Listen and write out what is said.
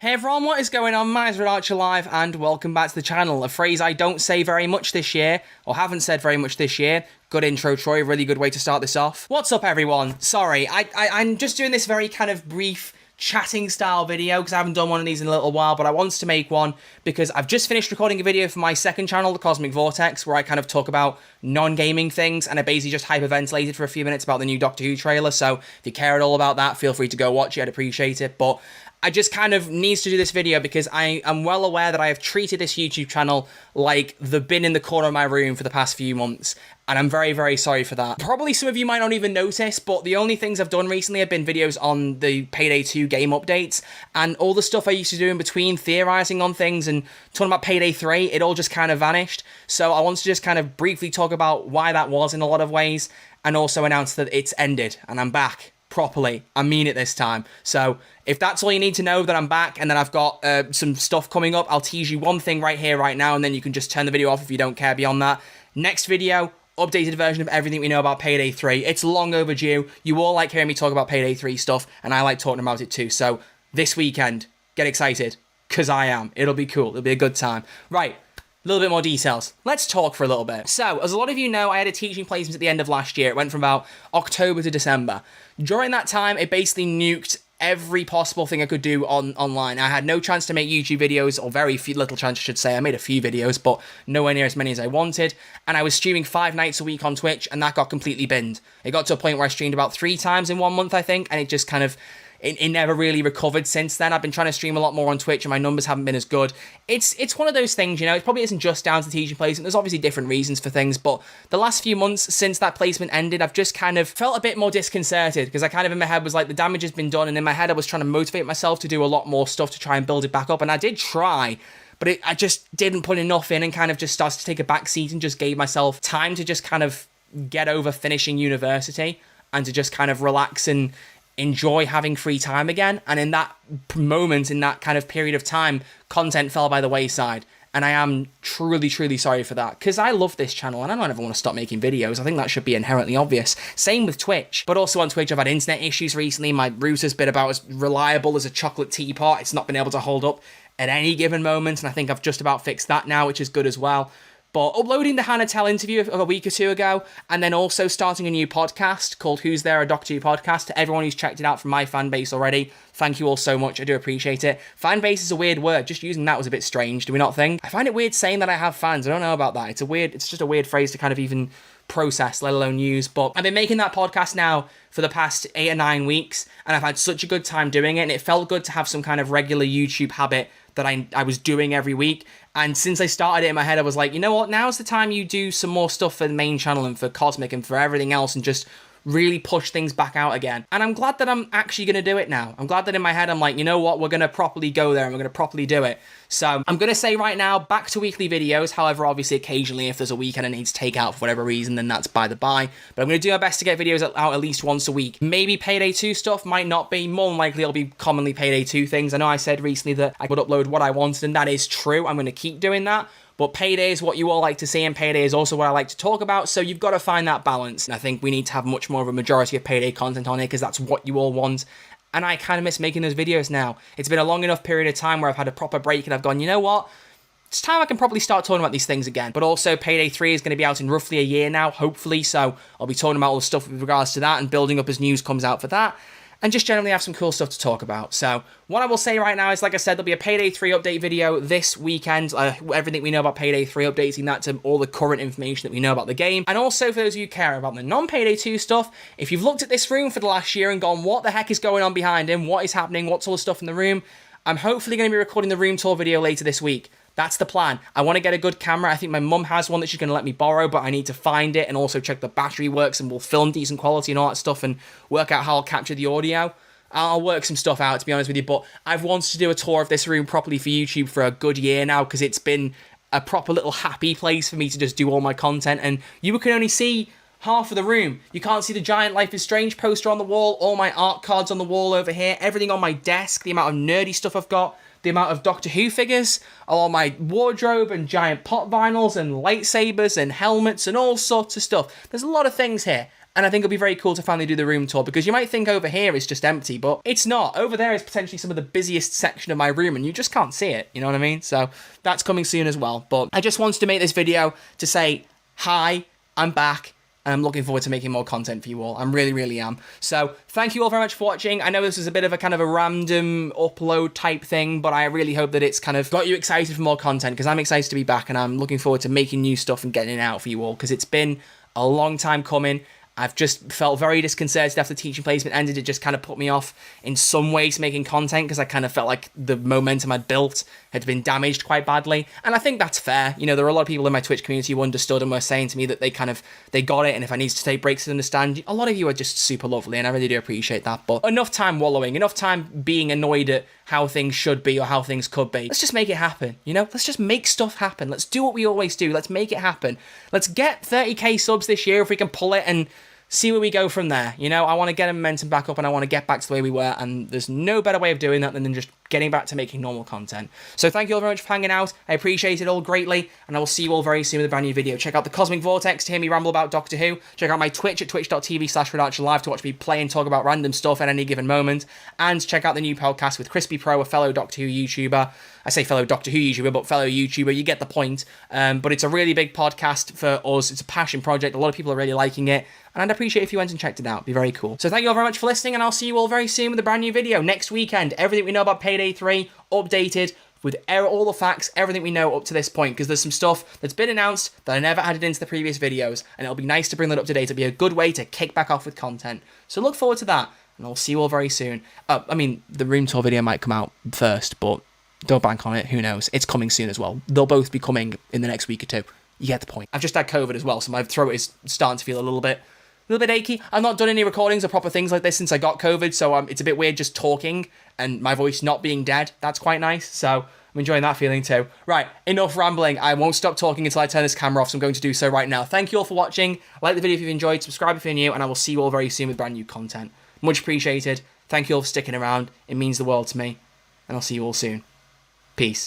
Hey everyone, what is going on? My name's Archer Live and welcome back to the channel. A phrase I don't say very much this year, or haven't said very much this year. Good intro, Troy, really good way to start this off. What's up everyone? Sorry, I'm just doing this very kind of brief chatting style video because I haven't done one of these in a little while, but I wanted to make one because I've just finished recording a video for my second channel, The Cosmic Vortex, where I kind of talk about non-gaming things, and I basically just hyperventilated for a few minutes about the new Doctor Who trailer, so if you care at all about that, feel free to go watch it, I'd appreciate it, but I just kind of needs to do this video because I am well aware that I have treated this YouTube channel like the bin in the corner of my room for the past few months, and I'm very, very sorry for that. Probably some of you might not even notice, but the only things I've done recently have been videos on the Payday 2 game updates, and all the stuff I used to do in between, theorizing on things and talking about Payday 3, it all just kind of vanished. So I want to just kind of briefly talk about why that was in a lot of ways, and also announce that it's ended, and I'm back. Properly. I mean it this time. So if that's all you need to know, that I'm back and then I've got some stuff coming up, I'll tease you one thing right here, right now, and then you can just turn the video off if you don't care beyond that. Next video, updated version of everything we know about Payday 3. It's long overdue. You all like hearing me talk about Payday 3 stuff, and I like talking about it too. So this weekend, get excited, because I am. It'll be cool. It'll be a good time. Right. A little bit more details. Let's talk for a little bit. So, as a lot of you know, I had a teaching placement at the end of last year. It went from about October to December. During that time, it basically nuked every possible thing I could do online. I had no chance to make YouTube videos, or very little chance, I should say. I made a few videos, but nowhere near as many as I wanted. And I was streaming 5 nights a week on Twitch, and that got completely binned. It got to a point where I streamed about 3 times in 1 month, I think, and it just kind of... It never really recovered since then. I've been trying to stream a lot more on Twitch and my numbers haven't been as good. It's one of those things, you know, it probably isn't just down to the teaching placement. There's obviously different reasons for things, but the last few months since that placement ended, I've just kind of felt a bit more disconcerted because I kind of in my head was like, the damage has been done, and in my head I was trying to motivate myself to do a lot more stuff to try and build it back up, and I did try, but I just didn't put enough in and kind of just started to take a back seat and just gave myself time to just kind of get over finishing university and to just kind of relax and enjoy having free time again. And in that moment, in that kind of period of time, content fell by the wayside, and I am truly, truly sorry for that, because I love this channel and I don't ever want to stop making videos. I think that should be inherently obvious. Same with Twitch, but also on Twitch I've had internet issues recently. My router's been about as reliable as a chocolate teapot. It's not been able to hold up at any given moment, and I think I've just about fixed that now, which is good as well. But uploading the Hannah Tell interview of a week or two ago, and then also starting a new podcast called Who's There, a Doctor Who podcast. To everyone who's checked it out from my fan base already, thank you all so much. I do appreciate it. Fan base is a weird word. Just using that was a bit strange, do we not think? I find it weird saying that I have fans. I don't know about that. It's just a weird phrase to kind of even process, let alone use. But I've been making that podcast now for the past 8 or 9 weeks, and I've had such a good time doing it, and it felt good to have some kind of regular YouTube habit that I was doing every week. And since I started it in my head, I was like, you know what, now's the time you do some more stuff for the main channel and for Cosmic and for everything else, and just really push things back out again. And I'm glad that I'm actually going to do it now. I'm glad that in my head I'm like, you know what, we're going to properly go there and we're going to properly do it. So I'm going to say right now, back to weekly videos. However, obviously occasionally if there's a weekend I need to take out for whatever reason, then that's by the by. But I'm going to do my best to get videos out at least once a week. Maybe Payday 2 stuff, might not be. More than likely it'll be commonly Payday 2 things. I know I said recently that I would upload what I wanted, and that is true. I'm going to keep doing that. But Payday is what you all like to see, and Payday is also what I like to talk about, so you've got to find that balance. And I think we need to have much more of a majority of Payday content on here, because that's what you all want. And I kind of miss making those videos now. It's been a long enough period of time where I've had a proper break, and I've gone, you know what? It's time I can probably start talking about these things again. But also, Payday 3 is going to be out in roughly a year now, hopefully, so I'll be talking about all the stuff with regards to that, and building up as news comes out for that. And just generally have some cool stuff to talk about. So what I will say right now is, like I said, there'll be a Payday 3 update video this weekend. Everything we know about Payday 3, updating that to all the current information that we know about the game. And also, for those of you who care about the non-Payday 2 stuff, if you've looked at this room for the last year and gone, what the heck is going on behind him? What is happening? What's all the stuff in the room? I'm hopefully going to be recording the room tour video later this week. That's the plan. I want to get a good camera. I think my mum has one that she's going to let me borrow, but I need to find it and also check the battery works, and we'll film decent quality and all that stuff and work out how I'll capture the audio. I'll work some stuff out, to be honest with you, but I've wanted to do a tour of this room properly for YouTube for a good year now, because it's been a proper little happy place for me to just do all my content, and you can only see half of the room. You can't see the giant Life is Strange poster on the wall, all my art cards on the wall over here, everything on my desk, the amount of nerdy stuff I've got, the amount of Doctor Who figures, all my wardrobe and giant pop vinyls and lightsabers and helmets and all sorts of stuff. There's a lot of things here. And I think it'll be very cool to finally do the room tour, because you might think over here it's just empty, but it's not. Over there is potentially some of the busiest section of my room, and you just can't see it, you know what I mean? So that's coming soon as well. But I just wanted to make this video to say, hi, I'm back. And I'm looking forward to making more content for you all. I really am. So thank you all very much for watching. I know this is a bit of a kind of a random upload type thing, but I really hope that it's kind of got you excited for more content, because I'm excited to be back, and I'm looking forward to making new stuff and getting it out for you all, because it's been a long time coming. I've just felt very disconcerted after teaching placement ended. It just kind of put me off in some ways making content, because I kind of felt like the momentum I'd built had been damaged quite badly. And I think that's fair. You know, there are a lot of people in my Twitch community who understood and were saying to me that they got it, and if I needed to take breaks to understand, a lot of you are just super lovely, and I really do appreciate that. But enough time wallowing, enough time being annoyed at how things should be or how things could be. Let's just make it happen, you know? Let's just make stuff happen. Let's do what we always do. Let's make it happen. Let's get 30k subs this year if we can pull it, and see where we go from there. You know, I want to get a momentum back up, and I want to get back to the way we were, and there's no better way of doing that than just getting back to making normal content. So thank you all very much for hanging out. I appreciate it all greatly, and I will see you all very soon with a brand new video. Check out the Cosmic Vortex to hear me ramble about Doctor Who. Check out my Twitch at twitch.tv/RedArcherLive to watch me play and talk about random stuff at any given moment. And check out the new podcast with Crispy Pro, a fellow Doctor Who YouTuber. I say fellow Doctor Who YouTuber, but fellow YouTuber, you get the point. But it's a really big podcast for us. It's a passion project. A lot of people are really liking it, and I'd appreciate if you went and checked it out. It'd be very cool. So thank you all very much for listening, and I'll see you all very soon with a brand new video. Next weekend, everything we know about Payday 3, updated, with all the facts, everything we know up to this point, because there's some stuff that's been announced that I never added into the previous videos, and it'll be nice to bring that up to date. It'll be a good way to kick back off with content. So look forward to that, and I'll see you all very soon. I mean, the room tour video might come out first, but don't bank on it. Who knows? It's coming soon as well. They'll both be coming in the next week or two. You get the point. I've just had COVID as well, so my throat is starting to feel a little bit achy. I've not done any recordings or proper things like this since I got COVID, so it's a bit weird just talking and my voice not being dead. That's quite nice, so I'm enjoying that feeling too. Right, enough rambling. I won't stop talking until I turn this camera off, so I'm going to do so right now. Thank you all for watching. Like the video if you've enjoyed, subscribe if you're new, and I will see you all very soon with brand new content. Much appreciated. Thank you all for sticking around. It means the world to me, and I'll see you all soon. Peace.